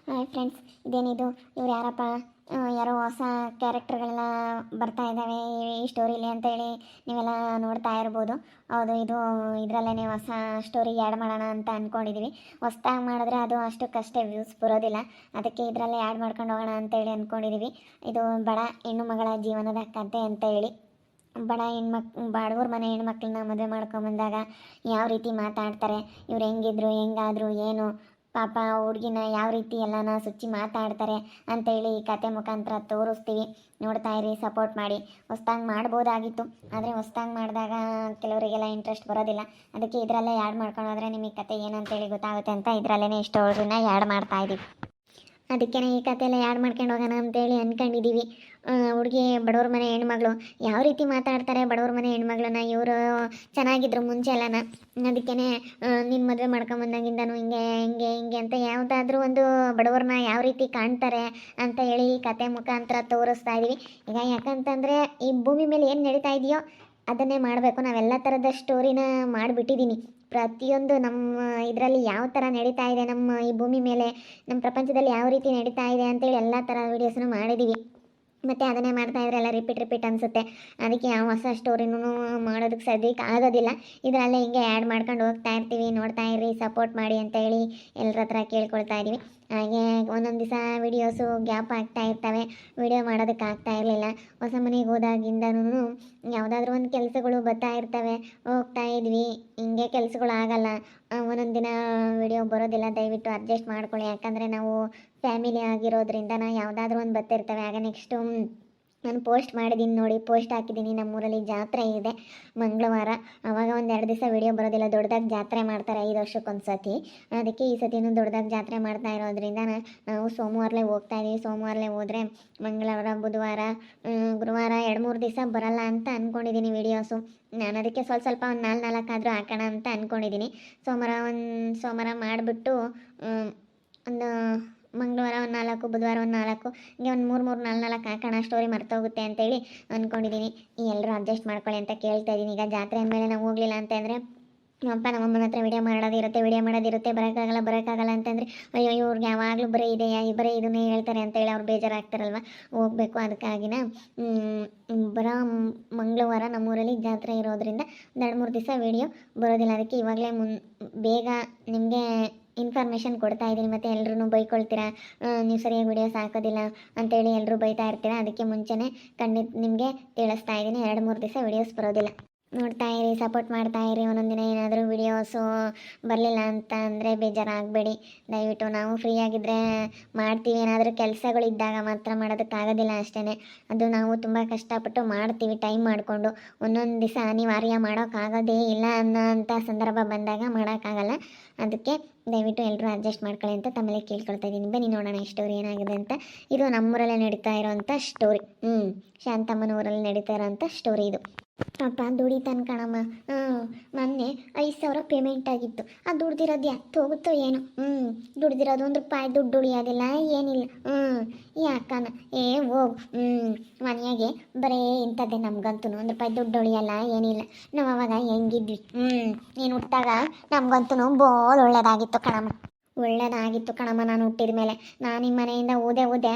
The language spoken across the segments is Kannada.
ಹಾಯ್ ಫ್ರೆಂಡ್ಸ್, ಇದೇನಿದು ಇವ್ರು ಯಾರಪ್ಪ? ಯಾರೋ ಹೊಸ ಕ್ಯಾರೆಕ್ಟರ್ಗಳೆಲ್ಲ ಬರ್ತಾ ಇದ್ದಾವೆ ಈ ಸ್ಟೋರಿಲಿ ಅಂತೇಳಿ ನೀವೆಲ್ಲ ನೋಡ್ತಾ ಇರ್ಬೋದು. ಹೌದು, ಇದು ಇದರಲ್ಲೇ ಹೊಸ ಸ್ಟೋರಿಗೆ ಆ್ಯಡ್ ಮಾಡೋಣ ಅಂತ ಅಂದ್ಕೊಂಡಿದ್ದೀವಿ. ಹೊಸ್ದಾಗಿ ಮಾಡಿದ್ರೆ ಅದು ಅಷ್ಟಕ್ಕಷ್ಟೇ ವ್ಯೂಸ್ ಬರೋದಿಲ್ಲ, ಅದಕ್ಕೆ ಇದರಲ್ಲೇ ಆ್ಯಡ್ ಮಾಡ್ಕೊಂಡು ಹೋಗೋಣ ಅಂತೇಳಿ ಅಂದ್ಕೊಂಡಿದ್ದೀವಿ. ಇದು ಬಡ ಹೆಣ್ಣು ಮಗಳ ಜೀವನದ ಕಥೆ ಅಂತ ಹೇಳಿ. ಬಡವ್ರ ಮನೆ ಹೆಣ್ಮಕ್ಳನ್ನ ಮದುವೆ ಮಾಡ್ಕೊಂಬಂದಾಗ ಯಾವ ರೀತಿ ಮಾತಾಡ್ತಾರೆ, ಇವ್ರು ಹೆಂಗಿದ್ರು ಹೆಂಗಾದ್ರು ಏನು ಪಾಪ ಹುಡುಗಿನ ಯಾವ ರೀತಿ ಎಲ್ಲನ ಸುಚ್ಚಿ ಮಾತಾಡ್ತಾರೆ ಅಂತೇಳಿ ಈ ಕತೆ ಮುಖಾಂತರ ತೋರಿಸ್ತೀವಿ. ನೋಡ್ತಾ ಇರಿ, ಸಪೋರ್ಟ್ ಮಾಡಿ. ಹೊಸ್ದಾಗಿ ಮಾಡ್ಬೋದಾಗಿತ್ತು, ಆದರೆ ಹೊಸ್ದಾಗಿ ಮಾಡಿದಾಗ ಕೆಲವರಿಗೆಲ್ಲ ಇಂಟ್ರೆಸ್ಟ್ ಬರೋದಿಲ್ಲ. ಅದಕ್ಕೆ ಇದರಲ್ಲೇ ಆ್ಯಡ್ ಮಾಡ್ಕೊಂಡೋದ್ರೆ ನಿಮಗೆ ಕತೆ ಏನಂತೇಳಿ ಗೊತ್ತಾಗುತ್ತೆ ಅಂತ ಇದರಲ್ಲೇ ಸ್ಟೋರಿನ ಆ್ಯಡ್ ಮಾಡ್ತಾ ಇದ್ದೀವಿ. ಅದಕ್ಕೆ ಈ ಕಥೆಲ್ಲ ಆ್ಯಡ್ ಮಾಡ್ಕೊಂಡು ಹೋಗೋಣ ಅಂತೇಳಿ ಅಂದ್ಕೊಂಡಿದ್ದೀವಿ. ಹುಡುಗಿ ಬಡವ್ರ ಮನೆ ಹೆಣ್ಮಗಳು ಯಾವ ರೀತಿ ಮಾತಾಡ್ತಾರೆ, ಬಡವ್ರ ಮನೆ ಹೆಣ್ಮಗಳನ್ನ ಇವರು ಚೆನ್ನಾಗಿದ್ರು ಮುಂಚೆ ಎಲ್ಲನ. ಅದಕ್ಕೇ ನಿನ್ನ ಮದುವೆ ಮಾಡ್ಕೊಂಬಂದಾಗಿಂದನೂ ಹಿಂಗೆ ಹಿಂಗೆ ಹಿಂಗೆ ಅಂತ ಯಾವುದಾದ್ರೂ ಒಂದು ಬಡವ್ರನ್ನ ಯಾವ ರೀತಿ ಕಾಣ್ತಾರೆ ಅಂತ ಹೇಳಿ ಈ ಕತೆ ಮುಖಾಂತರ ತೋರಿಸ್ತಾ ಇದ್ದೀವಿ. ಈಗ ಯಾಕಂತಂದರೆ ಈ ಭೂಮಿ ಮೇಲೆ ಏನು ನಡೀತಾ ಇದೆಯೋ ಅದನ್ನೇ ಮಾಡಬೇಕು. ನಾವೆಲ್ಲ ಥರದ ಸ್ಟೋರಿನ ಮಾಡಿಬಿಟ್ಟಿದ್ದೀನಿ. ಪ್ರತಿಯೊಂದು ನಮ್ಮ ಇದರಲ್ಲಿ ಯಾವ ಥರ ನಡೀತಾ ಇದೆ, ನಮ್ಮ ಈ ಭೂಮಿ ಮೇಲೆ ನಮ್ಮ ಪ್ರಪಂಚದಲ್ಲಿ ಯಾವ ರೀತಿ ನಡೀತಾ ಇದೆ ಅಂತೇಳಿ ಎಲ್ಲ ಥರ ವೀಡಿಯೋಸ್ನು ಮಾಡಿದ್ದೀವಿ. ಮತ್ತು ಅದನ್ನೇ ಮಾಡ್ತಾಯಿದ್ರೆ ಎಲ್ಲ ರಿಪೀಟ್ ಅನಿಸುತ್ತೆ. ಅದಕ್ಕೆ ಯಾವ ಹೊಸ ಸ್ಟೋರಿನೂ ಮಾಡೋದಕ್ಕೆ ಸದ್ಯಕ್ಕೆ ಆಗೋದಿಲ್ಲ. ಇದರಲ್ಲೇ ಹಿಂಗೆ ಆ್ಯಡ್ ಮಾಡ್ಕೊಂಡು ಹೋಗ್ತಾ ಇರ್ತೀವಿ. ನೋಡ್ತಾ ಇರ್ರಿ, ಸಪೋರ್ಟ್ ಮಾಡಿ ಅಂತ ಹೇಳಿ ಎಲ್ಲರ ಹತ್ರ ಕೇಳ್ಕೊಳ್ತಾ ಇದ್ದೀವಿ. ಹಾಗೆ ಒಂದೊಂದು ದಿವಸ ವೀಡಿಯೋಸು ಗ್ಯಾಪ್ ಆಗ್ತಾ ಇರ್ತವೆ, ವೀಡಿಯೋ ಮಾಡೋದಕ್ಕೆ ಆಗ್ತಾ ಇರಲಿಲ್ಲ. ಹೊಸ ಮನೆಗೆ ಹೋದಾಗಿಂದನೂ ಯಾವುದಾದ್ರೂ ಒಂದು ಕೆಲಸಗಳು ಬರ್ತಾ ಇರ್ತವೆ, ಹೋಗ್ತಾ ಇದ್ವಿ. ಹಿಂಗೆ ಕೆಲಸಗಳು ಆಗಲ್ಲ, ಒಂದೊಂದು ದಿನ ವೀಡಿಯೋ ಬರೋದಿಲ್ಲ. ದಯವಿಟ್ಟು ಅಡ್ಜಸ್ಟ್ ಮಾಡ್ಕೊಳ್ಳಿ. ಯಾಕಂದರೆ ನಾವು ಫ್ಯಾಮಿಲಿ ಆಗಿರೋದ್ರಿಂದ ಯಾವುದಾದ್ರೂ ಒಂದು ಬರ್ತಿರ್ತವೆ. ಆಗ ನೆಕ್ಸ್ಟು ನಾನು ಪೋಸ್ಟ್ ಮಾಡಿದ್ದೀನಿ ನೋಡಿ, ಪೋಸ್ಟ್ ಹಾಕಿದ್ದೀನಿ. ನಮ್ಮೂರಲ್ಲಿ ಜಾತ್ರೆ ಇದೆ ಮಂಗಳವಾರ, ಆವಾಗ ಒಂದು 2 ದಿವಸ ವೀಡಿಯೋ ಬರೋದಿಲ್ಲ. ದೊಡ್ಡದಾಗಿ ಜಾತ್ರೆ ಮಾಡ್ತಾರೆ 5 ವರ್ಷಕ್ಕೊಂದು ಸತಿ. ಅದಕ್ಕೆ ಈ ಸತಿನೂ ದೊಡ್ಡದಾಗಿ ಜಾತ್ರೆ ಮಾಡ್ತಾ ಇರೋದ್ರಿಂದ ನಾವು ಸೋಮವಾರಲೇ ಹೋಗ್ತಾ ಇದ್ದೀವಿ. ಸೋಮವಾರಲೇ ಹೋದರೆ ಮಂಗಳವಾರ, ಬುಧವಾರ, ಗುರುವಾರ 2-3 ದಿವಸ ಬರಲ್ಲ ಅಂತ ಅಂದ್ಕೊಂಡಿದ್ದೀನಿ ವೀಡಿಯೋಸು. ನಾನು ಅದಕ್ಕೆ ಸ್ವಲ್ಪ ಒಂದು 4 ಆದರೂ ಹಾಕೋಣ ಅಂತ ಅಂದ್ಕೊಂಡಿದ್ದೀನಿ. ಸೋಮವಾರ ಮಾಡಿಬಿಟ್ಟು ಒಂದು ಮಂಗಳವಾರ ಒಂದು 4, ಬುಧವಾರ ಒಂದು 4, ಹಿಂಗೆ ಒಂದು 3 ಹಾಕೋಣ, ಸ್ಟೋರಿ ಮರ್ತೋಗುತ್ತೆ ಅಂತೇಳಿ ಅಂದ್ಕೊಂಡಿದ್ದೀನಿ. ಎಲ್ಲರೂ ಅಡ್ಜಸ್ಟ್ ಮಾಡ್ಕೊಳ್ಳಿ ಅಂತ ಕೇಳ್ತಾ ಇದ್ದೀನಿ. ಈಗ ಜಾತ್ರೆ ಅಂದಮೇಲೆ ನಾವು ಹೋಗಲಿಲ್ಲ ಅಂತಂದರೆ ನಮ್ಮಪ್ಪ ನಮ್ಮಮ್ಮನ ಹತ್ರ ವಿಡಿಯೋ ಮಾಡೋದಿರುತ್ತೆ, ಬರೋಕ್ಕಾಗಲ್ಲ ಅಂತಂದರೆ ಅಯ್ಯೋ ಇವ್ರಿಗೆ ಯಾವಾಗಲೂ ಬರೀ ಇದನ್ನೇ ಹೇಳ್ತಾರೆ ಅಂತೇಳಿ ಅವ್ರು ಬೇಜಾರಾಗ್ತಾರಲ್ವ, ಹೋಗಬೇಕು. ಅದಕ್ಕಾಗಿನ ಬರೋ ಮಂಗಳವಾರ ನಮ್ಮೂರಲ್ಲಿ ಜಾತ್ರೆ ಇರೋದ್ರಿಂದ ಒಂದು 2-3 ದಿವಸ ವೀಡಿಯೋ ಬರೋದಿಲ್ಲ. ಅದಕ್ಕೆ ಇವಾಗಲೇ ಬೇಗ ನಿಮಗೆ ಇನ್ಫಾರ್ಮೇಷನ್ ಕೊಡ್ತಾ ಇದ್ದೀನಿ. ಮತ್ತು ಎಲ್ಲರೂ ಬೈಕೊಳ್ತೀರಾ, ನೀವು ಸರಿಯಾಗಿ ವೀಡಿಯೋಸ್ ಹಾಕೋದಿಲ್ಲ ಅಂತೇಳಿ ಎಲ್ಲರೂ ಬೈತಾ ಇರ್ತೀರಾ. ಅದಕ್ಕೆ ಮುಂಚೆನೇ ನಿಮಗೆ ತಿಳಿಸ್ತಾ ಇದ್ದೀನಿ, 2-3 ದಿವಸ ವೀಡಿಯೋಸ್ ಬರೋದಿಲ್ಲ. ನೋಡ್ತಾ ಇರಿ, ಸಪೋರ್ಟ್ ಮಾಡ್ತಾ ಇರಿ. ಒಂದೊಂದು ದಿನ ಏನಾದರೂ ವೀಡಿಯೋಸು ಬರಲಿಲ್ಲ ಅಂತ ಅಂದರೆ ಬೇಜಾರಾಗಬೇಡಿ. ದಯವಿಟ್ಟು ನಾವು ಫ್ರೀಯಾಗಿದ್ದರೆ ಮಾಡ್ತೀವಿ, ಏನಾದರೂ ಕೆಲಸಗಳಿದ್ದಾಗ ಮಾತ್ರ ಮಾಡೋದಕ್ಕಾಗೋದಿಲ್ಲ ಅಷ್ಟೇ. ಅದು ನಾವು ತುಂಬ ಕಷ್ಟಪಟ್ಟು ಮಾಡ್ತೀವಿ ಟೈಮ್ ಮಾಡಿಕೊಂಡು. ಒಂದೊಂದು ದಿವಸ ಅನಿವಾರ್ಯ ಮಾಡೋಕ್ಕಾಗೋದೇ ಇಲ್ಲ ಅನ್ನೋಂಥ ಸಂದರ್ಭ ಬಂದಾಗ ಮಾಡೋಕ್ಕಾಗಲ್ಲ. ಅದಕ್ಕೆ ದಯವಿಟ್ಟು ಎಲ್ಲರೂ ಅಡ್ಜಸ್ಟ್ ಮಾಡ್ಕೊಳ್ಳಿ ಅಂತ ತಮ್ಮಲ್ಲಿ ಕೇಳ್ಕೊಳ್ತಾ ಇದ್ದೀನಿ. ಬನ್ನಿ ನೋಡೋಣ ಈ ಸ್ಟೋರಿ ಏನಾಗಿದೆ ಅಂತ. ಇದು ನಮ್ಮೂರಲ್ಲೇ ನಡೀತಾ ಇರೋವಂಥ ಸ್ಟೋರಿ. ಶಾಂತಮ್ಮನೂರಲ್ಲಿ ನಡೀತಾ ಇರೋವಂಥ ಸ್ಟೋರಿ ಇದು. ಪಾಪ ದುಡಿತಾನೆ ಕಣಮ್ಮ. ಮೊನ್ನೆ 5,000 ಪೇಮೆಂಟ್ ಆಗಿತ್ತು. ಆ ದುಡ್ದಿರೋದು ಯಾಕೆ ಹೋಗುತ್ತೋ ಏನೋ. ದುಡ್ದಿರೋದು ₹1 ದುಡ್ಡು ಉಳಿಯೋದಿಲ್ಲ, ಏನಿಲ್ಲ. ಯಾಕನ ಹೋಗು. ಮನೆಯಾಗೆ ಬರೀ ಇಂಥದ್ದೇ ನಮ್ಗಂತೂ ₹1 ದುಡ್ಡು ಉಳಿಯಲ್ಲ, ಏನಿಲ್ಲ. ನಾವು ಅವಾಗ ಹೆಂಗಿದ್ವಿ, ನೀನು ಹುಟ್ಟಾಗ ನಮ್ಗಂತೂ ಬೋಲ್ ಒಳ್ಳೇದಾಗಿತ್ತು ಕಣಮ್ಮ. ನಾನು ಹುಟ್ಟಿದ ಮೇಲೆ ನಾನು ನಿಮ್ಮ ಮನೆಯಿಂದ ಓದೆ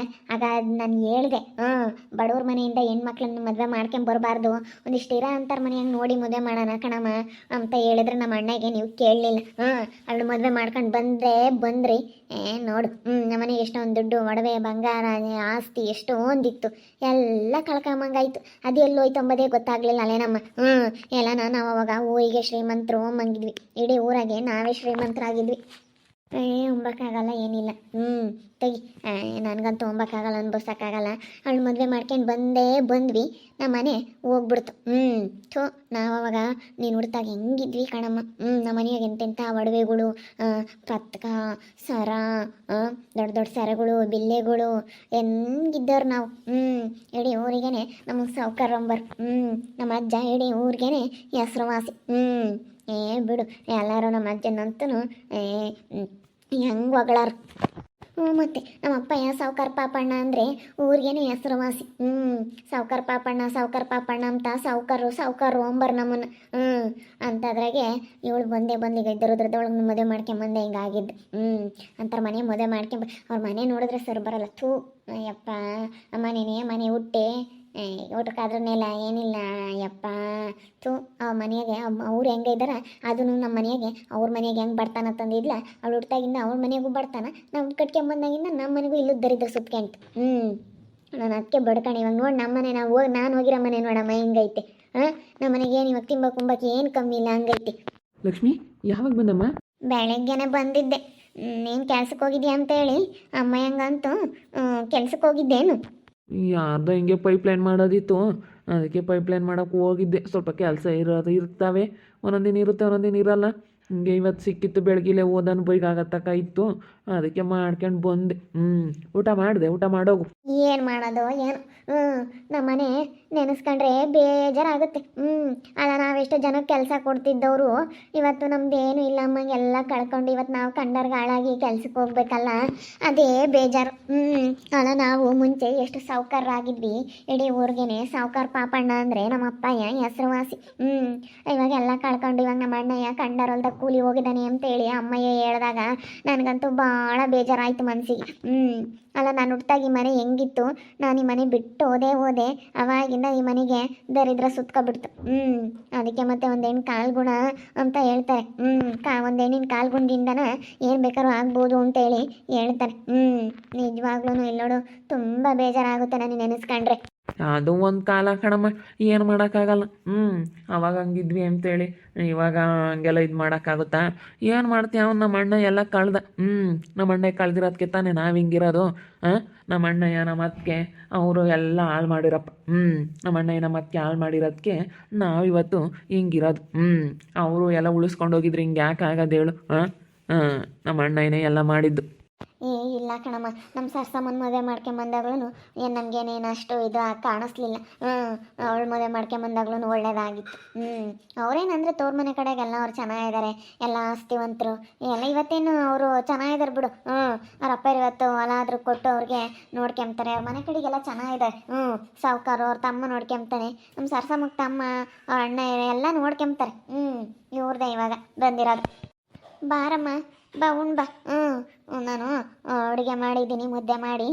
ಆಗ ನಾನು ಹೇಳಿದೆ, ಬಡವ್ರ ಮನೆಯಿಂದ ಹೆಣ್ಮಕ್ಳನ್ನ ಮದುವೆ ಮಾಡ್ಕೊಂಬರ್ಬಾರ್ದು, ಒಂದಿಷ್ಟು ಇರೋ ಅಂತಾರ ಮನೆಯಾಗ ನೋಡಿ ಮದುವೆ ಮಾಡೋಣ ಕಣಮ್ಮ ಅಂತ ಹೇಳಿದ್ರೆ ನಮ್ಮ ಅಣ್ಣಗೆ ನೀವು ಕೇಳಲಿಲ್ಲ. ಅವಳು ಮದುವೆ ಮಾಡ್ಕೊಂಡು ಬಂದ್ರಿ. ನೋಡು, ನಮ್ಮ ಮನೆಗೆ ಎಷ್ಟೊಂದು ದುಡ್ಡು, ಒಡವೆ, ಬಂಗಾರ, ಆಸ್ತಿ ಎಷ್ಟೊಂದಿತ್ತು, ಎಲ್ಲ ಕಳ್ಕೊಂಬಂಗಾಯ್ತು. ಅದು ಎಲ್ಲೋಯ್ತು ಅಂಬೋದೇ ಗೊತ್ತಾಗ್ಲಿಲ್ಲ ಅಲ್ಲೇನಮ್ಮ. ಎಲ್ಲ ನಾವು ಅವಾಗ ಊರಿಗೆ ಶ್ರೀಮಂತರು ಮಂಗಿದ್ವಿ, ಇಡೀ ಊರಾಗೆ ನಾವೇ ಶ್ರೀಮಂತರಾಗಿದ್ವಿ. ಉಂಬಕ್ಕಾಗಲ್ಲ, ಏನಿಲ್ಲ. ತೆಗಿ, ನನಗಂತೂ ಉಂಬಕ್ಕಾಗಲ್ಲ, ಅನ್ಭವಿಸೋಕ್ಕಾಗಲ್ಲ. ಅವಳು ಮದುವೆ ಮಾಡ್ಕೊಂಡು ಬಂದ್ವಿ, ನಮ್ಮ ಮನೆ ಹೋಗ್ಬಿಡ್ತು. ನಾವು ಅವಾಗ ನೀನು ಹುಡ್ತಾಗ ಹೆಂಗಿದ್ವಿ ಕಣಮ್ಮ. ನಮ್ಮ ಮನೆಯಾಗ ಎಂತೆಂಥ ಒಡವೆಗಳು, ಪತ್ಕ, ಸರ, ದೊಡ್ಡ ಸರಗಳು, ಬಿಲ್ಲೆಗಳು, ಹೆಂಗಿದ್ದವ್ರು ನಾವು. ಇಡೀ ಊರಿಗೇನೆ ನಮಗೆ ಸಾವ್ಕಾರಂಬರ್. ನಮ್ಮ ಅಜ್ಜ ಇಡೀ ಊರಿಗೇನೆ ಹೆಸ್ರುವಾಸಿ. ಬಿಡು, ಎಲ್ಲರೂ ನಮ್ಮ ಅಜ್ಜನಂತೂ ಹೆಂಗೆ ಹೊಗಳಾರ. ಮತ್ತೆ ನಮ್ಮ ಅಪ್ಪಯ್ಯ ಸಾವ್ಕಾರ ಪಾಪಣ್ಣ ಅಂದರೆ ಊರಿಗೇನೆ ಹೆಸರುವಾಸಿ. ಸಾವ್ಕಾರ ಪಾಪಣ್ಣ ಅಂತ ಸಾವ್ಕಾರು ಅಂಬರ್ ನಮ್ಮನ್ನು. ಅಂಥದ್ರಾಗೆ ಇವಳು ಬಂದೆ ಇದ್ದರದ್ರದೊಳಗೆ ಮದುವೆ ಮಾಡ್ಕೊಂಬಂದೆ ಹಿಂಗಾಗಿದ್ದು. ಅಂತಾರೆ ಮನೆ ಮದುವೆ ಅವ್ರ ಮನೆ ನೋಡಿದ್ರೆ ಸರ್ ಬರಲ್ಲ. ಥೂ ಯಪ್ಪ, ಅಮ್ಮ ನೀನೇ ಮನೆ ಹುಟ್ಟೆ ಊಟಕ್ಕಾದ್ರನ್ನೆಲ್ಲ ಏನಿಲ್ಲ ಯಪ್ಪ. ಥೂ ಆ ಮನೆಯಾಗೆ ಅವ್ರು ಹೆಂಗೆ ಇದ್ದಾರ ಅದನ್ನು ನಮ್ಮ ಮನೆಯಾಗೆ ಅವ್ರ ಮನೆಯಾಗೆ ಹೆಂಗೆ ಬರ್ತಾನ ತಂದಿದ್ಲ. ಅವಳು ಹುಟ್ಟಾಗಿಂದ ಅವ್ರ ಮನೆಗೂ ಬರ್ತಾನ, ನಾವು ಕಟ್ಕೊಂಬಂದಾಗಿಂದ ನಮ್ಮ ಮನೆಗೂ ಇಲ್ಲೂ ದರಿದ್ರ ಸುತ್ಕೊಂತ. ನಾನು ಅದಕ್ಕೆ ಬಡ್ಕಣಿ ಇವಾಗ ನೋಡಿ ನಮ್ಮ ಮನೆ ನಾನು ಹೋಗಿರೋ ಮನೆ ನೋಡಮ್ಮ ಹೆಂಗೈತೆ. ನಮ್ಮ ಮನೆಗೆ ಏನು ಇವಾಗ ಕುಂಬಕ್ಕೆ ಏನು ಕಮ್ಮಿ ಇಲ್ಲ ಹಂಗೈತಿ. ಲಕ್ಷ್ಮಿ ಯಾವಾಗ ಬಂದಮ್ಮ? ಬೆಳಗ್ಗೆನೆ ಬಂದಿದ್ದೆ. ನೀನು ಕೆಲ್ಸಕ್ಕೆ ಹೋಗಿದ್ಯಾ ಅಂತೇಳಿ ಅಮ್ಮ ಹೆಂಗಂತೂ ಕೆಲ್ಸಕ್ಕೆ ಹೋಗಿದ್ದೇನು? ಯಾರ್ದೋ ಹಿಂಗೆ ಪೈಪ್ಲೈನ್ ಮಾಡೋದಿತ್ತು, ಅದಕ್ಕೆ ಪೈಪ್ಲೈನ್ ಮಾಡೋಕ್ಕೆ ಹೋಗಿದ್ದೆ. ಸ್ವಲ್ಪ ಕೆಲಸ ಇರ್ತವೆ, ಒಂದೊಂದಿನ ಇರುತ್ತೆ ಒಂದೊಂದಿನ ಇರಲ್ಲ. ಹಿಂಗೆ ಇವತ್ತು ಸಿಕ್ಕಿತ್ತು, ಬೆಳಗಿಲೆ ಓದನ್ ಬೈಗಾಗತ್ತಕ ಇತ್ತು, ಅದಕ್ಕೆ ಮಾಡ್ಕೊಂಡು ಬಂದೆ. ಊಟ ಮಾಡೋಗು. ಏನು ಮಾಡೋದು ಏನು. ನಮ್ಮ ಮನೆ ನೆನೆಸ್ಕೊಂಡ್ರೆ ಬೇಜಾರಾಗುತ್ತೆ. ಅಲ್ಲ ನಾವೆಷ್ಟು ಜನಕ್ಕೆ ಕೆಲಸ ಕೊಡ್ತಿದ್ದವರು ಇವತ್ತು ನಮ್ದು ಏನೂ ಇಲ್ಲ ಅಮ್ಮಂಗೆ ಎಲ್ಲ ಕಳ್ಕೊಂಡು ಇವತ್ತು ನಾವು ಕಂಡರ್ಗೆ ಹಾಳಾಗಿ ಕೆಲ್ಸಕ್ಕೆ ಹೋಗ್ಬೇಕಲ್ಲ, ಅದೇ ಬೇಜಾರು. ಅಲ್ಲ ನಾವು ಮುಂಚೆ ಎಷ್ಟು ಸಾವ್ಕಾರರಾಗಿದ್ವಿ, ಇಡೀ ಊರಿಗೇನೆ ಸಾವ್ಕಾರ ಪಾಪಣ್ಣ ಅಂದರೆ ನಮ್ಮ ಅಪ್ಪಯ್ಯ ಹೆಸರುವಾಸಿ. ಇವಾಗ ಎಲ್ಲ ಕಳ್ಕೊಂಡು ಇವಾಗ ನಮ್ಮ ಅಣ್ಣಯ್ಯ ಕಂಡರೊಲ್ದಾಗ ಕೂಲಿ ಹೋಗಿದ್ದಾನೆ ಅಂತೇಳಿ ಅಮ್ಮಯ್ಯ ಹೇಳಿದಾಗ ನನಗಂತೂ ಭಾಳ ಬೇಜಾರಾಯಿತು ಮನಸ್ಸಿಗೆ. ಅಲ್ಲ ನಾನು ಹುಟ್ಟಾಗಿ ಮನೆ ಹೆಂಗಿತ್ತು, ನಾನು ಈ ಮನೆ ಬಿಟ್ಟು ಹೋದೆ ಅವಾಗಿಂದ ಈ ಮನೆಗೆ ದರಿದ್ರ ಸುತ್ಕೊಬಿಡ್ತು. ಅದಕ್ಕೆ ಮತ್ತೆ ಒಂದು ಹೆಣ್ಣು ಕಾಲ್ಗುಣ ಅಂತ ಹೇಳ್ತಾರೆ. ಒಂದು ಹೆಣ್ಣಿನ ಕಾಲ್ಗುಣದಿಂದನ ಏನು ಬೇಕಾದ್ರೂ ಆಗ್ಬೋದು ಅಂತೇಳಿ ಹೇಳ್ತಾರೆ. ನಿಜವಾಗ್ಲೂ ಇಲ್ಲೋಡು ತುಂಬ ಬೇಜಾರಾಗುತ್ತೆ ನನಗೆ ನೆನೆಸ್ಕೊಂಡ್ರೆ. ಅದು ಒಂದು ಕಾಲ ಕಣಮ್ಮ, ಏನು ಮಾಡೋಕ್ಕಾಗಲ್ಲ. ಅವಾಗ ಹಂಗಿದ್ವಿ ಅಂತೇಳಿ ಇವಾಗ ಹಂಗೆಲ್ಲ ಇದು ಮಾಡೋಕ್ಕಾಗುತ್ತಾ? ಏನು ಮಾಡ್ತೀಯ? ಅವ್ನು ನಮ್ಮ ಅಣ್ಣ ಎಲ್ಲ ಕಳ್ದ. ನಮ್ಮ ಅಣ್ಣ ಕಳ್ದಿರೋದಕ್ಕೆ ತಾನೇ ನಾವು ಹಿಂಗಿರೋದು. ನಮ್ಮ ಅಣ್ಣಯ್ಯ ನಮ್ಮ ಅತ್ತಿಗೆ ಅವರು ಎಲ್ಲ ಹಾಳು ಮಾಡಿರಪ್ಪ. ನಮ್ಮ ಅಣ್ಣಯ್ಯ ನಮ್ಮ ಅತ್ತಿಗೆ ಹಾಳು ಮಾಡಿರೋದಕ್ಕೆ ನಾವಿವತ್ತು ಹಿಂಗಿರೋದು. ಅವರು ಎಲ್ಲ ಉಳಿಸ್ಕೊಂಡೋಗಿದ್ರು, ಹಿಂಗೆ ಯಾಕೆ ಆಗೋದು ಹೇಳು? ನಮ್ಮ ಅಣ್ಣಯ್ಯನೇ ಎಲ್ಲ ಮಾಡಿದ್ದು. ಇಲ್ಲ ಕಣಮ್ಮ, ನಮ್ಮ ಸರ್ಸಮ್ಮನ ಮದುವೆ ಮಾಡ್ಕೊಂಬಂದಾಗ್ಲೂ ಏನು ನಮಗೇನೇನು ಅಷ್ಟು ಇದು ಕಾಣಿಸ್ಲಿಲ್ಲ. ಅವಳು ಮದುವೆ ಮಾಡ್ಕೊಂಬಂದಾಗ್ಲೂ ಒಳ್ಳೇದಾಗಿತ್ತು. ಅವರೇನಂದರೆ ತೋರ್ ಮನೆ ಕಡೆಗೆಲ್ಲ ಅವ್ರು ಚೆನ್ನಾಗಿದ್ದಾರೆ, ಎಲ್ಲ ಆಸ್ತಿವಂತರು ಎಲ್ಲ. ಇವತ್ತೇನು ಅವರು ಚೆನ್ನಾಗಿದ್ದಾರೆ ಬಿಡು. ಅವ್ರ ಅಪ್ಪ ಇವತ್ತು ಹೊಲ ಆದರೂ ಕೊಟ್ಟು ಅವ್ರಿಗೆ ನೋಡ್ಕೊಂತಾರೆ. ಅವ್ರ ಮನೆ ಕಡೆಗೆಲ್ಲ ಚೆನ್ನಾಗಿದ್ದಾರೆ. ಸಾವ್ಕಾರು ಅವ್ರ ತಮ್ಮ ನೋಡ್ಕೊಂತಾನೆ, ನಮ್ಮ ಸರ್ಸಮ್ಮಗೆ ತಮ್ಮ ಅವ್ರ ಅಣ್ಣ ಎಲ್ಲ ನೋಡ್ಕೊಂತಾರೆ. ಇವ್ರದೇ ಇವಾಗ ಬಂದಿರೋದು. ಬಾರಮ್ಮ ಬಾ ಉಣ್ ಬಾ. ನಾನು ಅಡುಗೆ ಮಾಡಿದ್ದೀನಿ, ಮುದ್ದೆ ಮಾಡಿ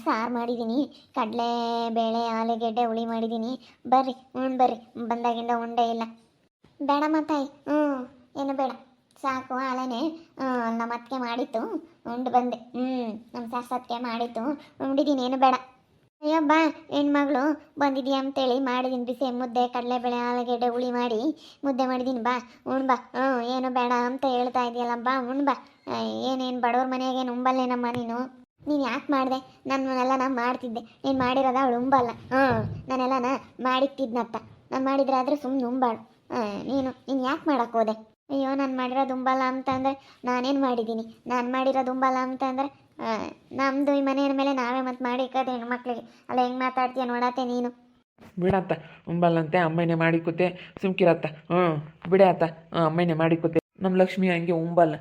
ಸಾರು ಮಾಡಿದ್ದೀನಿ, ಕಡಲೆ ಬೇಳೆ ಆಲೂಗೆಡ್ಡೆ ಹುಳಿ ಮಾಡಿದ್ದೀನಿ. ಬರ್ರಿ ಬರ್ರಿ, ಬಂದಾಗಿಂದ ಉಂಡೇ ಇಲ್ಲ. ಬೇಡಮ್ಮ ತಾಯಿ, ಏನು ಬೇಡ ಸಾಕು. ಆಳೆನೆ ನಮ್ಮ ಅತ್ತಿಗೆ ಮಾಡಿತ್ತು ಉಂಡು ಬಂದೆ. ನಮ್ಮ ಸಾಸತ್ತಿಗೆ ಮಾಡಿತ್ತು ಉಂಡಿದ್ದೀನಿ, ಏನು ಬೇಡ. ಅಯ್ಯೋ ಬಾ ಹೆಣ್ಮಗಳು ಬಂದಿದ್ಯಾ ಅಂತೇಳಿ ಮಾಡಿದ್ದೀನಿ ಬಿಸಿ ಮುದ್ದೆ, ಕಡಲೆಬೇಳೆ ಆಲೂಗೆಡ್ಡೆ ಹುಳಿ ಮಾಡಿ ಮುದ್ದೆ ಮಾಡಿದ್ದೀನಿ. ಬಾ ಉಣ್ ಬಾ. ಏನು ಬೇಡ ಅಂತ ಹೇಳ್ತಾ ಇದೆಯಲ್ಲ, ಬಾ ಉಣ್ ಬಾ. ಏನೇನು ಬಡವ್ರ ಮನೆಯಾಗೇನು ಉಂಬಲ್ಲೇನಮ್ಮ ನೀನು ಯಾಕೆ ಮಾಡಿದೆ? ನಾನೆಲ್ಲ ಮಾಡ್ತಿದ್ದೆ, ನೀನು ಮಾಡಿರೋದ ಅವಳು ಉಂಬಲ್ಲ. ನಾನೆಲ್ಲನ ಮಾಡಿಟ್ಟಿದ್ನತ್ತ, ನಾನು ಮಾಡಿದ್ರೆ ಆದರೆ ಸುಮ್ಮನೆ ಉಂಬಾಳು. ನೀನು ಯಾಕೆ ಮಾಡೋಕ್ಕೆ ಹೋದೆ? ಅಯ್ಯೋ ನಾನು ಮಾಡಿರೋದು ಉಂಬಲ್ಲ ಅಂತಂದರೆ ನಾನೇನು ಮಾಡಿದ್ದೀನಿ? ನಾನು ಮಾಡಿರೋದು ಉಂಬಲ್ಲ ಅಂತಂದರೆ ನಮ್ಮದು ಈ ಮನೆಯ ಮೇಲೆ ನಾವೇ ಮತ್ತೆ ಮಾಡಿ ಇಕ್ಕೋದು ಹೆಣ್ಮಕ್ಳಿಗೆ. ಅಲ್ಲ ಹೆಂಗೆ ಮಾತಾಡ್ತೀಯ ನೋಡತ್ತೆ ನೀನು. ಬಿಡತ್ತ, ಉಂಬಲ್ಲಂತೆ ಅಮ್ಮನೇ ಮಾಡಿಕೊತ್ತೆ, ಸುಮ್ಕಿರತ್ತ. ಬಿಡತ್ತ, ಅಮ್ಮನೇ ಮಾಡಿಕೊತ್ತೆ. ನಮ್ಮ ಲಕ್ಷ್ಮಿ ಹಂಗೆ ಉಂಬಲ್ಲ.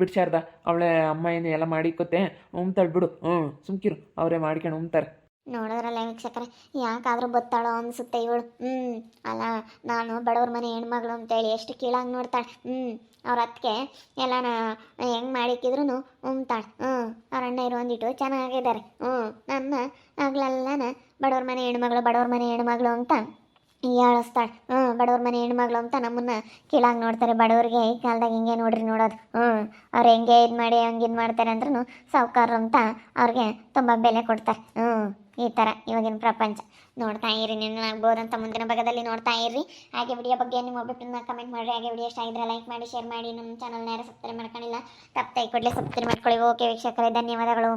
ಬಿಡ್ಸಾರ್ದ ಅವಳೆ ಅಮ್ಮನೇ ಎಲ್ಲ ಮಾಡಿಕೊತ್ತೆ, ಉಮ್ತಾಳೆ ಬಿಡು. ಸುಮ್ಕಿರು, ಅವರೇ ಮಾಡ್ಕೊಂಡು ಉಮ್ತಾರೆ. ನೋಡಿದ್ರಲ್ಲ ವೀಕ್ಷಕರೇ, ಯಾಕಾದರೂ ಬತ್ತಾಳೋ ಅನಿಸುತ್ತೆ ಇವಳು. ಅಲ್ಲ ನಾನು ಬಡವ್ರ ಮನೆ ಹೆಣ್ಮಗಳು ಅಂತೇಳಿ ಎಷ್ಟು ಕೀಳಾಗಿ ನೋಡ್ತಾಳೆ. ಅವ್ರ ಅತ್ತಿಗೆ ಎಲ್ಲನ ಹೆಂಗೆ ಮಾಡಿಕ್ಕಿದ್ರು ಉಮ್ತಾಳೆ. ಅವ್ರ ಅಣ್ಣ ಇರೋಂದಿಟ್ಟು ಚೆನ್ನಾಗಿದ್ದಾರೆ. ನನ್ನ ಆಗ್ಲೆಲ್ಲನ ಬಡವ್ರ ಮನೆ ಹೆಣ್ಮಗಳು ಅಂತ ಹೇಳಿಸ್ತಾಳೆ. ಬಡವ್ರ ಮನೆ ಹೆಣ್ಮಗಳು ಅಂತ ನಮ್ಮನ್ನು ಕೀಳಾಗಿ ನೋಡ್ತಾರೆ. ಬಡವ್ರಿಗೆ ಈ ಕಾಲದಾಗ ಹಿಂಗೆ ನೋಡೋದು. ಅವ್ರು ಹೆಂಗೆ ಇದು ಮಾಡಿ ಹಂಗೆ ಇದು ಮಾಡ್ತಾರೆ ಅಂದ್ರೂ ಸಾವ್ಕಾರರು ಅಂತ ಅವ್ರಿಗೆ ತುಂಬ ಬೆಲೆ ಕೊಡ್ತಾರೆ. ಈ ಥರ ಇವಾಗಿನ ಪ್ರಪಂಚ. ನೋಡ್ತಾ ಇರಿ, ಆಗ್ಬೋದಂತ ಮುಂದಿನ ಭಾಗದಲ್ಲಿ ನೋಡ್ತಾ ಇರ್ರಿ. ಹಾಗೆ ವಿಡಿಯೋ ಬಗ್ಗೆ ನಿಮ್ಮ ಒಬ್ಬರನ್ನ ಕಮೆಂಟ್ ಮಾಡಿರಿ. ಹಾಗೆ ವಿಡಿಯೋ ಇಷ್ಟ ಆಗಿದ್ರೆ ಲೈಕ್ ಮಾಡಿ, ಶೇರ್ ಮಾಡಿ. ನಮ್ಮ ಚಾನಲ್ನ ಯಾರು ಸಬ್ಸ್ಕ್ರೈಬ್ ಮಾಡ್ಕೊಂಡಿಲ್ಲ ತಪ್ಪದೆ ಕೂಡಲೇ ಸಬ್ಸ್ಕ್ರೈಬ್ ಮಾಡ್ಕೊಳ್ಳಿ. ಓಕೆ ವೀಕ್ಷಕರೇ, ಧನ್ಯವಾದಗಳು.